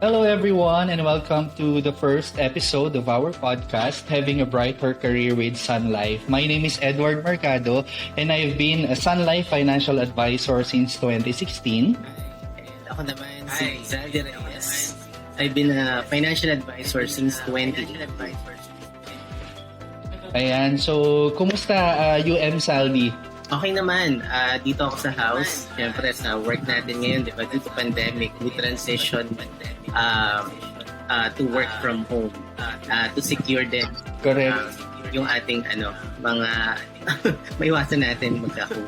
Hello, everyone, and welcome to the first episode of our podcast, Having a Brighter Career with Sun Life. My name is Edward Mercado, and I've been a Sun Life financial advisor since 2016. Ako naman si Zaldi Reyes. I've been a financial advisor since 2018. Ayan, so kumusta UM Saldi? Okay naman, dito ako sa house. Siyempre sa work natin ngayon, di ba, due to pandemic, we transition to work from home to secure din Correct. yung ating mga maiwasan natin magka-home.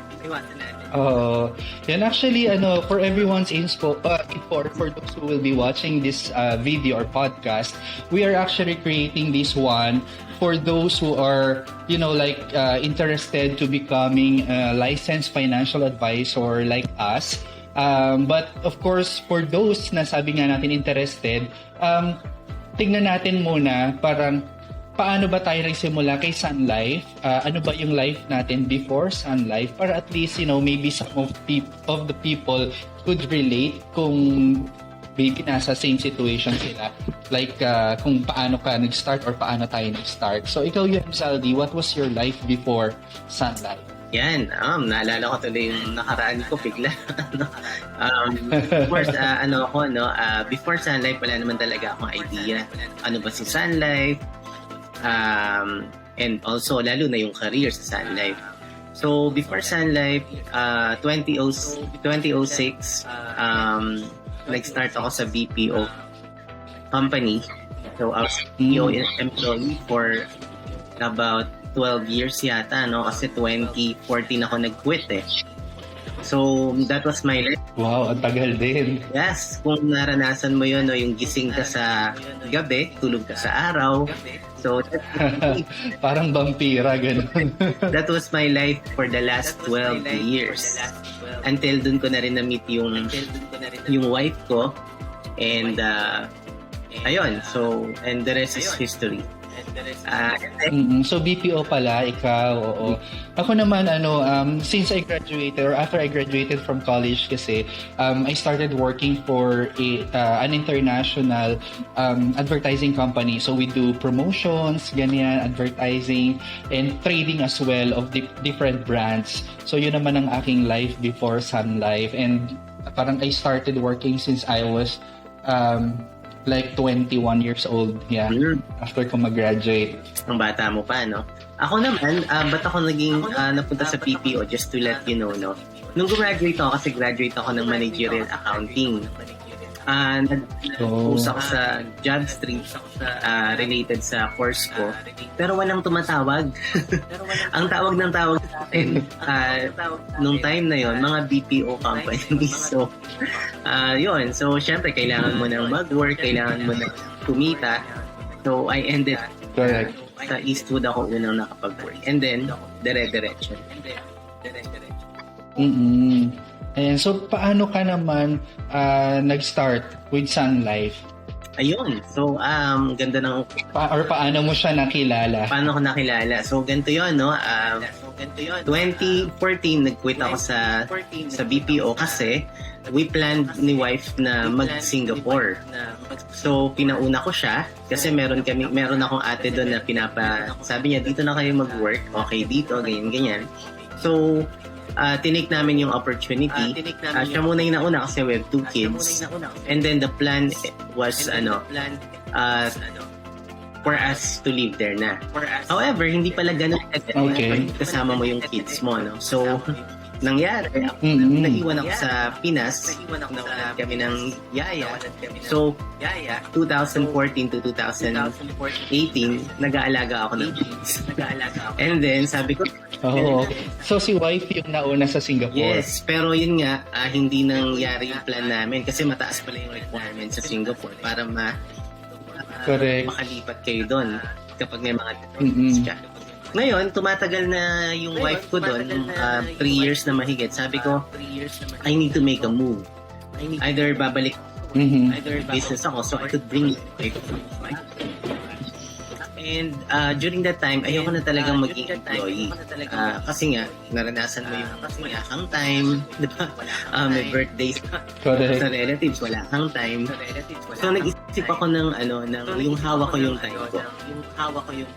Yan actually, for everyone's info, for those who will be watching this video or podcast, we are actually creating this one for those who are, interested to becoming a licensed financial advisor like us. But of course, for those na sabi nga natin interested, tignan natin muna parang paano ba tayo nagsimula kay Sun Life? Ano ba yung life natin before Sun Life? Para at least, maybe some of the people could relate kung maybe nasa same situation sila. Like, kung paano ka nag-start or paano tayo nag-start. So, ikaw yun, Saldi, what was your life before Sun Life? Yan, naalala ko tuloy yung nakaraan ko bigla. Of course, before Sun Life, wala naman talaga akong idea. Ano ba si Sun Life? And also, lalo na yung career sa Sun Life. So, before Sun Life, 2006, nag-start ako sa BPO company. So, I was BPO employee for about 12 years yata, no? Kasi 2014 ako nag-quit eh. So, that was my life. Wow, ang tagal din. Yes, kung naranasan mo yun, no, yung gising ka sa gabi, tulog ka sa araw. So, parang vampira, ganun. That was my life for the last 12 years. Until dun ko na rin na-meet yung wife ko. And, ayun. So, and the rest is history. So BPO pala ikaw, oo. Ako naman since I graduated or after I graduated from college kasi I started working for an international advertising company. So we do promotions, ganyan, advertising and trading as well of different brands. So yun naman ang aking life before Sun Life, and parang I started working since I was like 21 years old, after ko mag-graduate. Ang bata mo pa, no? Ako naman, ba't ako naging napunta sa PPO, just to let you know, no? Nung graduate ako, kasi graduate ako ng managerial accounting. Nag-post ako sa job street related sa course ko. Pero walang tumatawag. Ang tawag ng tawag sa akin, nung time na yon, mga BPO companies. So, yun. So, syempre, kailangan mo nang mag-work, kailangan mo nang kumita. So, I ended sa Eastwood ako unang nakapag-work. And then, dire-diretso. Ayan, so paano ka naman nag-start with Sun Life? Ayun. So, ganda ng... paano mo siya nakilala? Paano ko nakilala? So, ganito yun, no? 2014, nag-quit ako sa BPO kasi we planned ni wife na mag-Singapore. So, pinauna ko siya kasi meron akong ate doon na sabi niya, dito na kayo mag-work. Okay, dito, ganyan. So, tinake namin yung opportunity. Siya muna yung nauna kasi we have 2 kids. And then the plan was for us to live there na. However, hindi pala ganun kasama mo yung kids mo, no? So, nangyari, naiwan ako sa Pinas, nawalan kami ng yaya. So, 2014 to 2018, nag-aalaga ako ng kids. And then, sabi ko, so si wife yung nauna sa Singapore? Yes, pero yun nga, hindi nangyari yung plan namin kasi mataas pala yung requirements sa Singapore para makalipat kayo doon kapag may mga departments ka. Ngayon, tumatagal na yung wife ko doon, 3 years na mahigit. Sabi ko, I need to make a move. Either babalik, either business ako, so I could bring it. And during that time, ayoko na talagang maging employee. Kasi nga, naranasan mo yung wala kang time, di ba? May birthdays Correct. sa relatives, wala kang time. So nag-isip ako ng yung hawak ko yung time ko.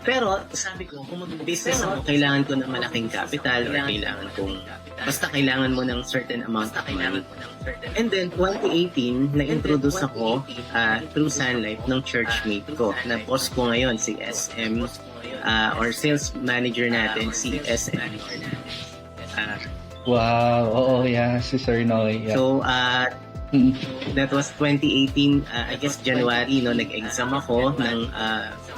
Pero sabi ko, kung mag-business ako, kailangan ko ng malaking capital or kailangan mo ng certain amount of money. And then, 2018, na-introduce ako through Sun Life ng churchmate ko. Na boss ko ngayon, si SM, or sales manager natin, si SM. Wow, oo, yeah, si Sir Noy. Yeah. So, that was 2018, I guess January, no, nag-exam ako ng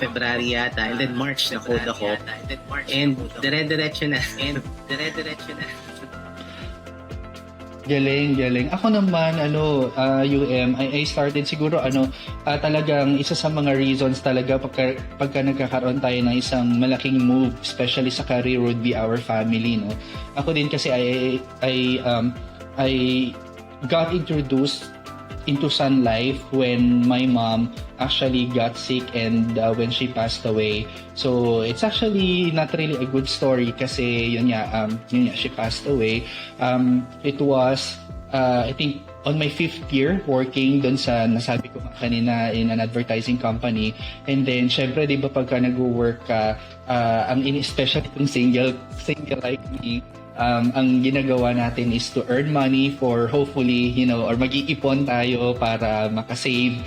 February yata, and then March na-code ako. And dire-diretso na. Galing. Ako naman, I started siguro, talagang isa sa mga reasons talaga pagka nagkakaroon tayo ng isang malaking move, especially sa career, would be our family, no? Ako din kasi I got introduced into Sun Life when my mom actually got sick and when she passed away. So it's actually not really a good story kasi yun nga, she passed away. It was I think on my 5th year working doon sa nasabi ko kanina in an advertising company. And then syempre, di ba, pagka nag-work ka, especially kung single like me, ang ginagawa natin is to earn money for hopefully, or mag-iipon tayo para makasave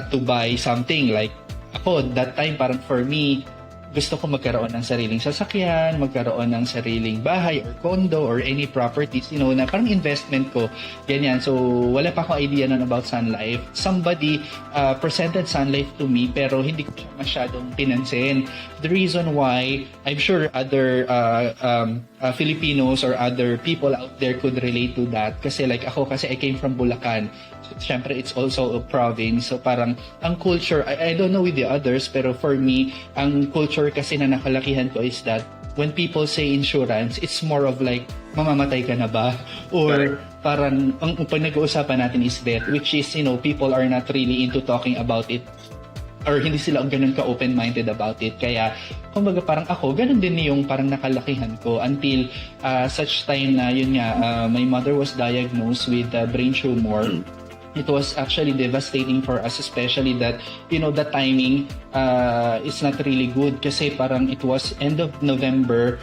to buy something. Like ako, that time, parang for me, gusto ko magkaroon ng sariling sasakyan, magkaroon ng sariling bahay or condo or any properties, na parang investment ko. Ganyan. So, wala pa akong idea nun about Sun Life. Somebody presented Sun Life to me pero hindi ko siya masyadong pinansin. The reason why, I'm sure other Filipinos or other people out there could relate to that. Kasi like ako, kasi I came from Bulacan. Siyempre, it's also a province. So parang ang culture, I don't know with the others, pero for me, ang culture kasi na nakalakihan ko is that when people say insurance, it's more of like, mamamatay ka na ba? Or parang, ang pag-nag-uusapan natin is death, which is, people are not really into talking about it or hindi sila ganun ka-open-minded about it. Kaya, kumbaga parang ako, ganun din yung parang nakalakihan ko until such time na, yun nga, my mother was diagnosed with brain tumor. It was actually devastating for us, especially that, the timing is not really good kasi parang it was end of November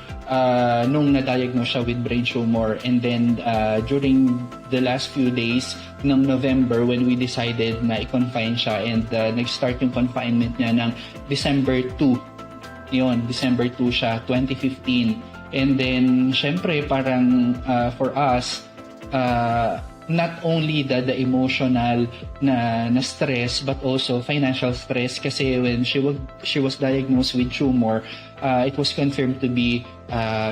nung na-diagnose siya with brain tumor. And then during the last few days ng November when we decided na i-confine siya and nag-start yung confinement niya ng December 2. Yun, December 2 siya, 2015. And then, syempre, parang for us, not only the emotional na stress but also financial stress kasi when she was diagnosed with tumor, it was confirmed to be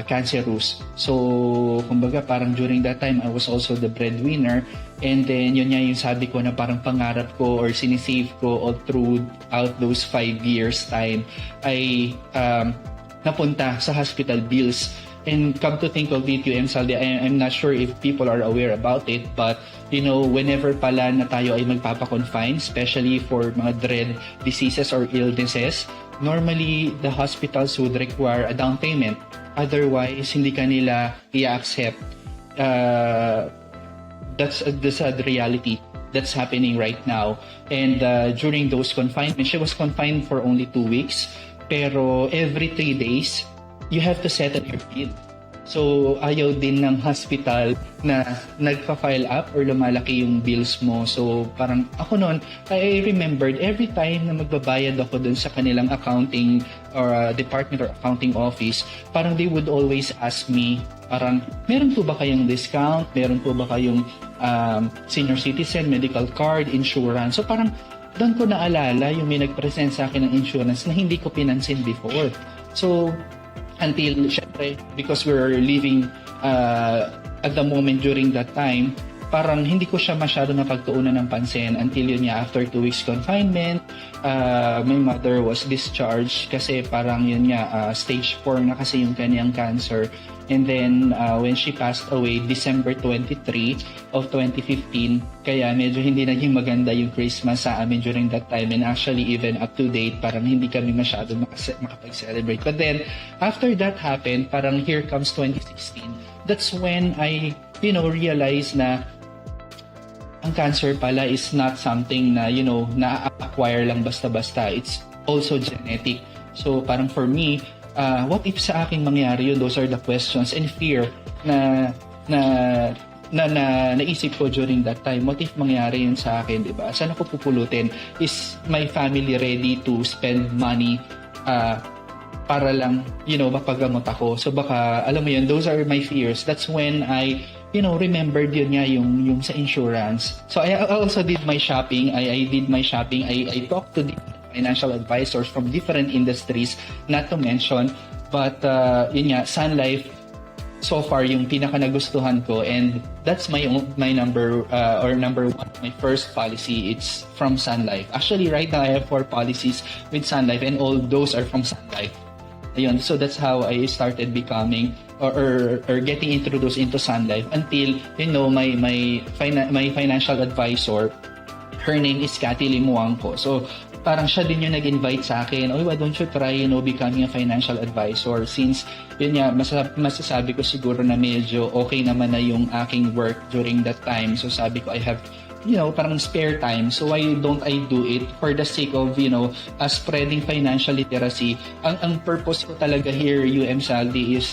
cancerous. So kumbaga parang during that time I was also the breadwinner, and then yun nga yung sabi ko na parang pangarap ko or sinisave ko all throughout those 5 years time ay napunta sa hospital bills. And come to think of it, Saldi, I'm not sure if people are aware about it, but whenever pala na tayo ay magpapakonfine, especially for mga dread diseases or illnesses, normally the hospitals would require a down payment. Otherwise, hindi ka nila i-accept. That's the reality that's happening right now. And during those confinements, she was confined for only 2 weeks, pero every 3 days, you have to settle your bill. So, ayaw din ng hospital na nagpa-file up or lumalaki yung bills mo. So, parang ako noon, I remembered every time na magbabayad ako dun sa kanilang accounting or department or accounting office, parang they would always ask me, parang, meron po ba kayong discount? Meron po ba kayong senior citizen, medical card, insurance? So, parang doon ko naalala yung may nag-present sa akin ng insurance na hindi ko pinansin before. So, until, syempre, because we were living at the moment during that time, parang hindi ko siya masyado napagtuunan ng pansin until yun niya, after 2 weeks confinement, my mother was discharged kasi parang yun niya, stage 4 na kasi yung kanyang cancer. And then when she passed away, December 23 of 2015, kaya medyo hindi naging maganda yung Christmas sa amin during that time. And actually even up to date, parang hindi kami masyado makapag-celebrate. But then after that happened, parang here comes 2016. That's when I, realized na ang cancer pala is not something na, na-acquire lang basta-basta. It's also genetic. So parang for me, what if sa akin mangyari yun? Those are the questions and fear na naisip ko during that time. What if mangyari yun sa akin, di ba? Saan ako pupulutin? Is my family ready to spend money para lang, mapagamot ako? So baka, alam mo yun, those are my fears. That's when I remembered yun nga yung sa insurance. So I also did my shopping. I did my shopping. I talked to different financial advisors from different industries, not to mention. But yun nga, Sun Life, so far yung pinaka nagustuhan ko, and that's my number one, my first policy. It's from Sun Life. Actually, right now I have 4 policies with Sun Life, and all those are from Sun Life. Ayun, so that's how I started becoming or getting introduced into Sun Life until my financial advisor, her name is Cathy Limuangco. So parang siya din yung nag-invite sa akin, why don't you try, becoming a financial advisor? Since, yun nga, masasabi ko siguro na medyo okay naman na yung aking work during that time. So sabi ko, I have, parang spare time. So why don't I do it for the sake of, spreading financial literacy? Ang purpose ko talaga here, Saldi, is,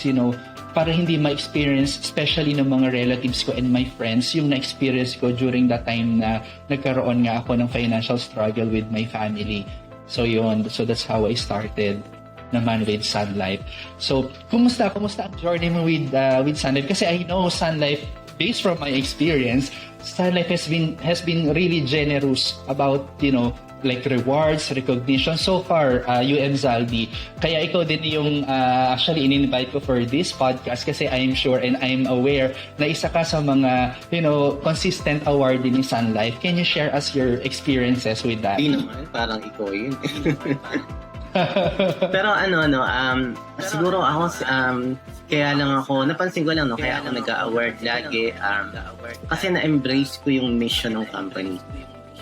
para hindi ma-experience, especially ng mga relatives ko and my friends, yung na-experience ko during that time na nagkaroon nga ako ng financial struggle with my family. So yun, so that's how I started naman with Sun Life. So, kumusta ang journey mo with Sun Life? Kasi I know Sun Life, based from my experience, Sun Life has been really generous about, like rewards, recognition. So far, Zaldi. Kaya ikaw din yung actually in-invite ko for this podcast kasi I'm sure and I'm aware na isa ka sa mga, consistent awardee ni Sun Life. Can you share us your experiences with that? Hindi naman, parang ikaw yun. Pero siguro ako, kaya lang ako, napansin ko lang, kaya ako nag-award lagi. Kasi na-embrace ko yung mission ng company.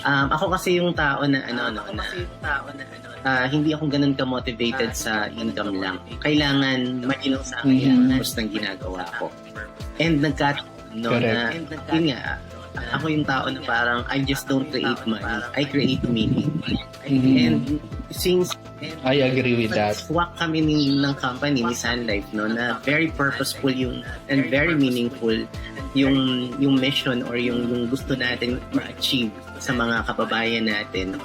Ako kasi yung tao na hindi ako ganun ka-motivated sa income lang. Kailangan malinaw sa akin yung purpose ng ginagawa ko. And yun nga, ako yung tao na parang I just don't create money, I create meaning. And since I agree with that. Swak kami ng company ni Sun Life, na very purposeful and very meaningful yung mission or yung gusto natin ma-achieve sa mga kababayan natin.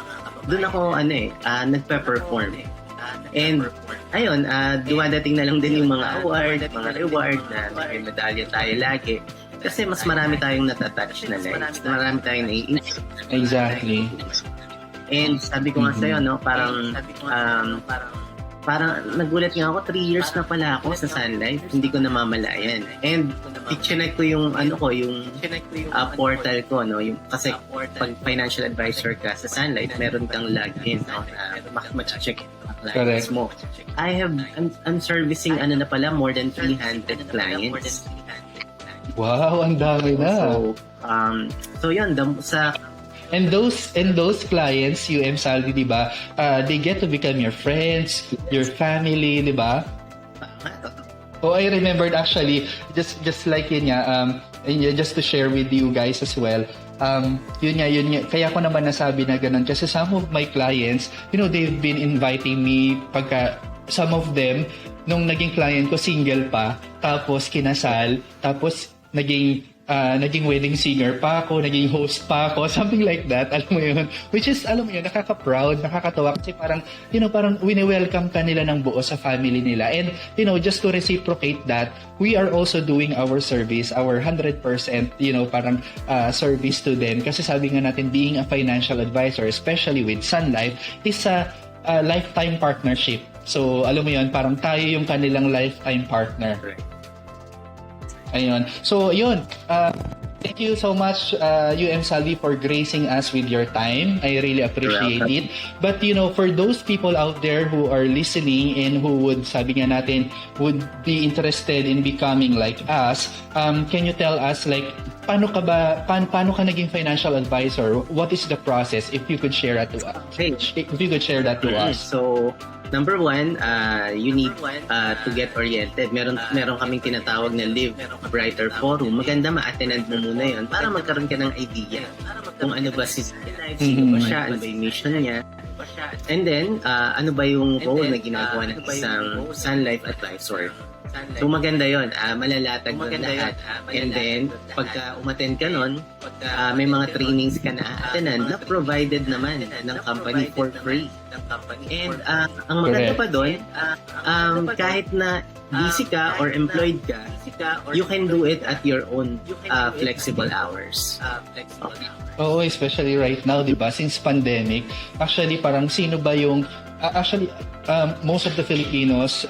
Doon ako nagpe-perform. And ayun, dumadating na lang din yung mga award, mga reward na may medalya tayo lagi. Kasi mas marami tayong natatouch na lives. Marami tayong nai-inspire. Exactly. And sabi ko nga sa'yo, parang nagulat nga ako, 3 years na pala ako sa Sun Life, hindi ko namamalayan. And i-check ko yung portal ko, kasi pag financial advisor ka sa Sun Life, meron kang login, ma-check clients mo. I'm servicing na pala more than 300 clients. Wow, ang dami na. So yun, And those clients, Saldi, di ba? They get to become your friends, your family, di ba? I remembered actually, just like yun nga, just to share with you guys as well. Yun nga, kaya ko naman nasabi na ganun kasi some of my clients, they've been inviting me some of them, nung naging client ko, single pa, tapos kinasal, tapos naging wedding singer pa ako, naging host pa ako, something like that, alam mo yun. Which is, nakaka-proud, nakakatawa kasi parang wini-welcome ka nila ng buo sa family nila. And, just to reciprocate that, we are also doing our service, our 100%, parang service to them. Kasi sabi nga natin, being a financial advisor, especially with Sun Life, is a lifetime partnership. So, alam mo yun, parang tayo yung kanilang lifetime partner. Ayun. So, yun. Thank you so much, UM Salvi, for gracing us with your time. I really appreciate it. But, for those people out there who are listening and who would, sabi nga natin, would be interested in becoming like us, can you tell us, like, paano ka naging financial advisor? What is the process? If you could share that to us. If you could share that to us. So, number one, you need to get oriented. Meron kaming tinatawag na Live Brighter Forum. Maganda ma-attend mo muna yun para magkaroon ka ng idea kung ano ba si life, sino ba siya, ano ba yung mission niya. And then, ano ba yung role na ginagawa ng isang Sun Life Advisor. So maganda yon, malalatag mo lahat. And then, pagka umattend ka nun, may mga trainings ka na attendan na provided naman ng company for free. And ang maganda pa doon, kahit na busy ka or employed ka, you can do it at your own flexible hours. Oo, especially right now, di ba? Since pandemic, actually parang sino ba yung most of the Filipinos,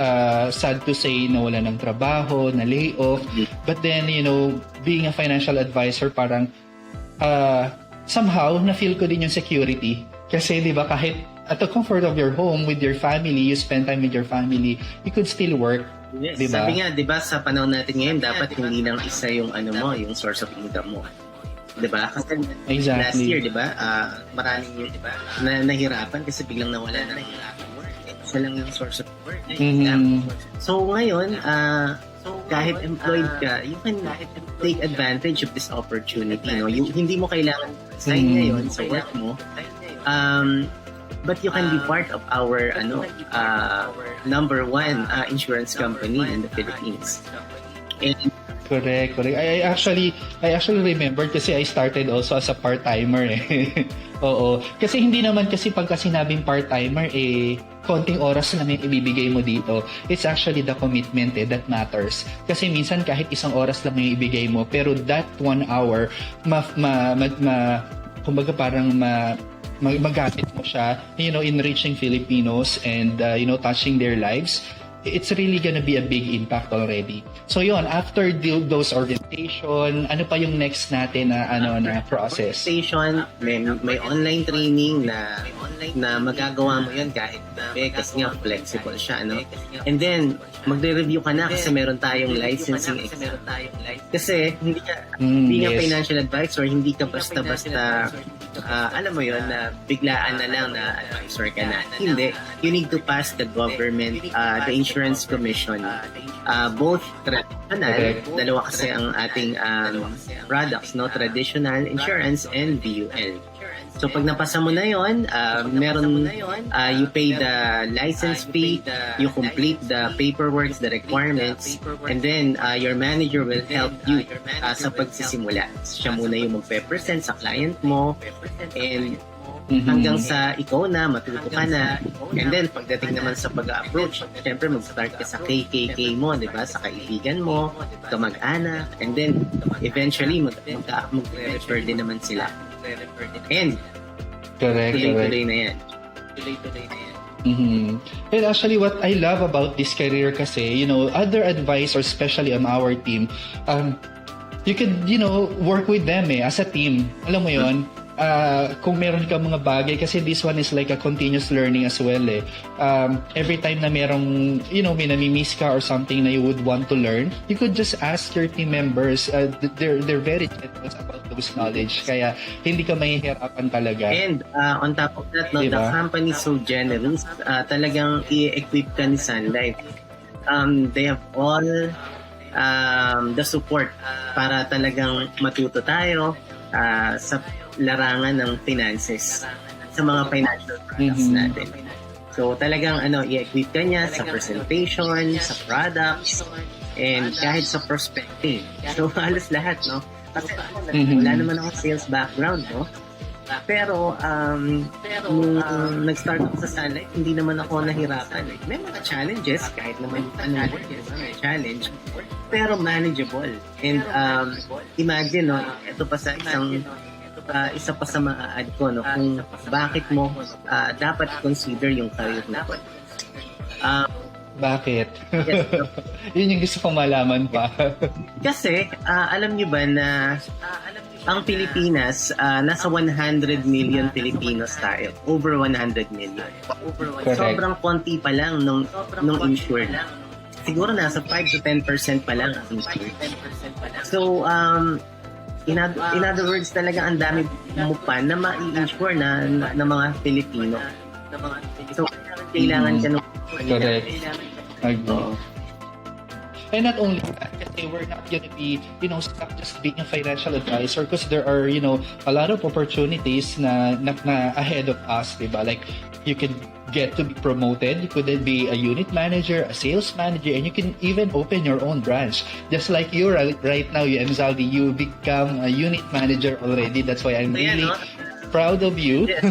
sad to say, nawala ng trabaho, na lay off. But then, being a financial advisor, parang somehow, na-feel ko din yung security. Kasi, di ba, kahit at the comfort of your home, with your family, you spend time with your family, you could still work. Yes. Diba? Sabi nga, di ba, sa panahon natin ngayon, dapat hindi lang isa yung yung source of income mo. Diba? Kasi last year, diba, maraming nahirapan kasi biglang nawala na nahirapan mo. Isa lang yung source of work. So ngayon, kahit employed ka, you can take advantage of this opportunity. No? Hindi mo kailangan sign ngayon sa work mo. But you can be part of our number one insurance company in the Philippines. And Correct. I actually remember kasi I started also as a part-timer eh. Oo. Kasi hindi naman kasi pagka sinabing part-timer konting oras lang yung ibibigay mo dito. It's actually the commitment that matters. Kasi minsan kahit isang oras lang yung ibigay mo, pero that 1 hour kumbaga parang magamit mo siya, in reaching Filipinos and touching their lives. It's really gonna be a big impact already. So yon, after those orientation, ano pa yung next natin na process? Orientation, may online training na magagawa mo yun kahit kasi nga flexible siya, no? And then magre-review ka na kasi meron tayong licensing exam. Kasi hindi nga financial advisor, hindi ka basta-basta alam mo yon na biglaan na lang na advisor ka na. Hindi. You need to pass the government, the Insurance Commission, both traditional, dalawa kasi ang ating products, no? Traditional insurance and VUL. So pag napasa mo na yon, you pay the license fee, you complete the paperwork, the requirements, and then your manager will help you sa pagsisimula. Siya muna yung magpe-present sa client mo, and hanggang sa ikaw na, matuto ka na. And then, pagdating naman sa pag-approach, syempre mag-start ka sa KKK mo, di ba? Sa kaibigan mo, kamag-anak, and then, eventually, mag-refer din naman sila. And, tuloy-tuloy na yan. Mm-hmm. And actually, what I love about this career kasi, other advisors, especially on our team, you could, work with them as a team. Alam mo yon, kung meron ka mga bagay, kasi this one is like a continuous learning as well eh. Every time na merong, may nami-miss ka or something na you would want to learn, you could just ask your team members. They're very generous about those knowledge. Kaya hindi ka mahihirapan talaga. And on top of that, no, diba? The company is so generous. Talagang i-equip ka ni Sun Life. They have all the support para talagang matuto tayo sa larangan ng finances, sa mga financial products natin. So talagang i-equip ka niya sa presentation, sa products, and kahit sa prospecting. So halos lahat, no? Kasi wala naman ako sales background, no? Pero nung nag-start ako sa Sun Life, hindi naman ako nahirapan. May mga challenges, kahit naman may challenge, pero manageable. And imagine, no, ito pa sa isa pa sa ma-add ko, no, kung bakit mo dapat consider yung career na to. Bakit? Yes. Yun yung gusto kong malaman pa. Kasi, alam niyo ba na ang Pilipinas, nasa 100 million Filipinos tayo. Over 100 million. Correct. Sobrang konti pa lang nung insured. Siguro nasa 5 to 10% pa lang ang insured. So, in other words, talaga ang dami mo pa na ma-insure na mga Pilipino. So, kailangan ka nung... Correct. Agree. And not only that, kasi we're not gonna be, stuck just being a financial advisor because there are, a lot of opportunities na ahead of us, diba? Like, you can get to be promoted, you could then be a unit manager, a sales manager, and you can even open your own branch. Just like you right now, Zaldi, you become a unit manager already. That's why I'm really proud of you. Yes,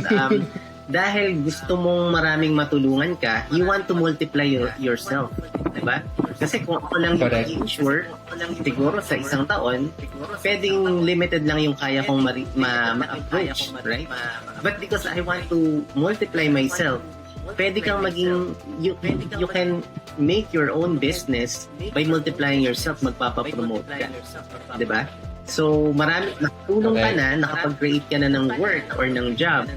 dahil gusto mong maraming matulungan ka, you want to multiply yourself. Diba? Kasi kung ako lang i-insure, siguro sa isang taon, pwedeng limited lang yung kaya kong ma-approach. Right? But because I want to multiply myself, pwede kang maging, you can make your own business by multiplying yourself, magpapapromote ka. Diba? So, nakatulong ka na, nakapag-create ka na ng work or ng job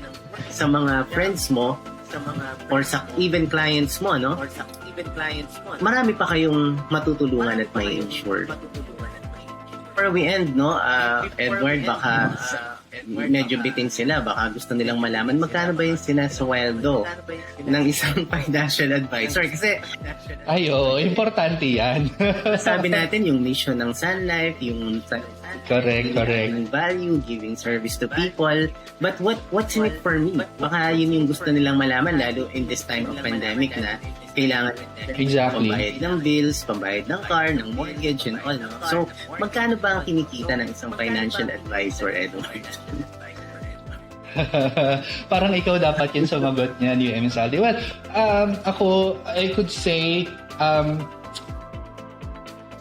sa mga friends mo or sa even clients mo, no? Marami pa kayong matutulungan at may insure. Before we end, no, Edward, baka medyo bitin sila, baka gusto nilang malaman magkano ba yung sinasweldo ng isang financial advisor. Kasi importante yan. sabi natin yung mission ng Sun Life, yung correct. value, giving service to people. But what's in it for me? Baka yun yung gusto nilang malaman, lalo in this time of pandemic na kailangan pambayad ng bills, pambayad ng car, ng mortgage, and all. No? So, magkano ba ang kinikita ng isang financial advisor, Edward? Parang ikaw dapat yung sumagot niya ni Saldi. Well, ako, I could say,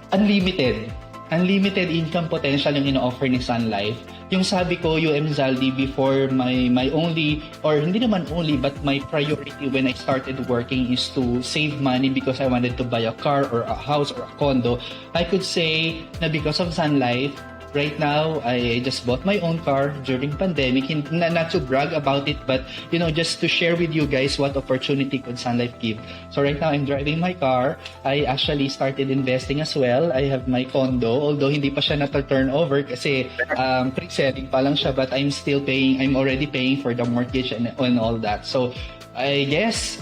unlimited income potential yung ino-offer ni Sun Life. Yung sabi ko, Zaldi, before my only, or hindi naman only, but my priority when I started working is to save money because I wanted to buy a car or a house or a condo. I could say na because of Sun Life, right now, I just bought my own car during pandemic. Not to brag about it, but just to share with you guys what opportunity could Sun Life give. So right now, I'm driving my car. I actually started investing as well. I have my condo, although hindi pa siya na-turn over kasi pre-selling pa lang siya, but I'm already paying for the mortgage and all that. So I guess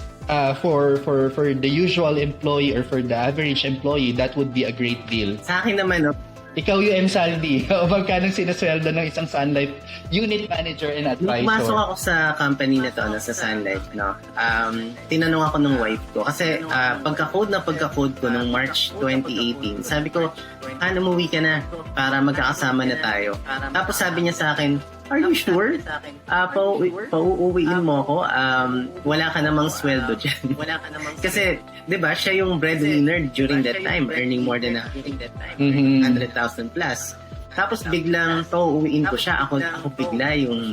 for the usual employee or for the average employee, that would be a great deal. Sa akin naman, Ikaw, Saldi, magkano sinasweldo ng isang Sun Life unit manager and advisor? Nung pumasok ako sa company na to, sa Sun Life, no, tinanong ako ng wife ko. Kasi pagka-code ko nung March 2018, sabi ko, umuwi ka na para magkakasama na tayo. Tapos sabi niya sa akin, are you sure? Pauuwiin mo ko, wala ka namang sweldo dyan. Kasi, di ba, siya yung breadwinner during that time, earning more than 100,000 plus. Tapos biglang pauuwiin ko siya, ako bigla yung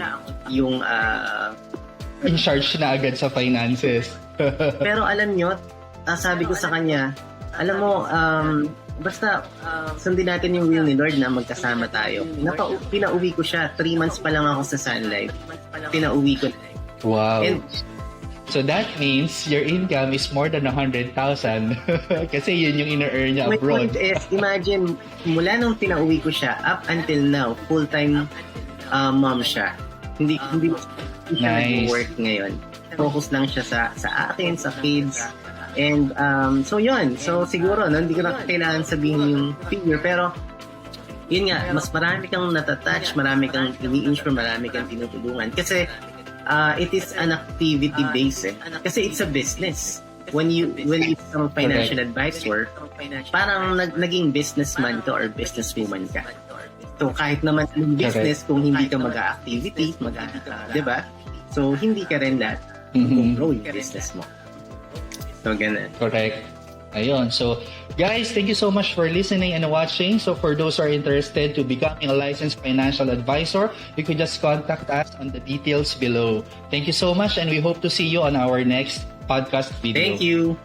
in charge na agad sa finances. Pero alam nyo, sabi ko sa kanya, alam mo, basta sundin natin yung will ni Lord na magkasama tayo. Pinauwi ko siya, 3 months pa lang ako sa Sun Life. Pinauwi ko. Wow. And, so that means your income is more than 100,000 kasi yun yung ina-earn niya abroad. My point is, imagine, mula nung pinauwi ko siya, up until now, full-time mom siya. Hindi siya nag-work ngayon. Focus lang siya sa akin, sa kids. And so yun. So siguro, hindi ko na kailangan sabihin yung figure. Pero yun nga, mas marami kang natatouch, marami kang ini-insure, marami kang tinutulungan. Kasi it is an activity base Kasi it's a business. When you become a financial advisor, parang naging businessman ka or businesswoman ka. So kahit naman yung business, kung hindi ka mag-activity, diba? So hindi ka rin lahat grow yung business mo. So ganun. Correct. Ayun. So, guys, thank you so much for listening and watching. So, for those who are interested to becoming a licensed financial advisor, you could just contact us on the details below. Thank you so much, and we hope to see you on our next podcast video. Thank you.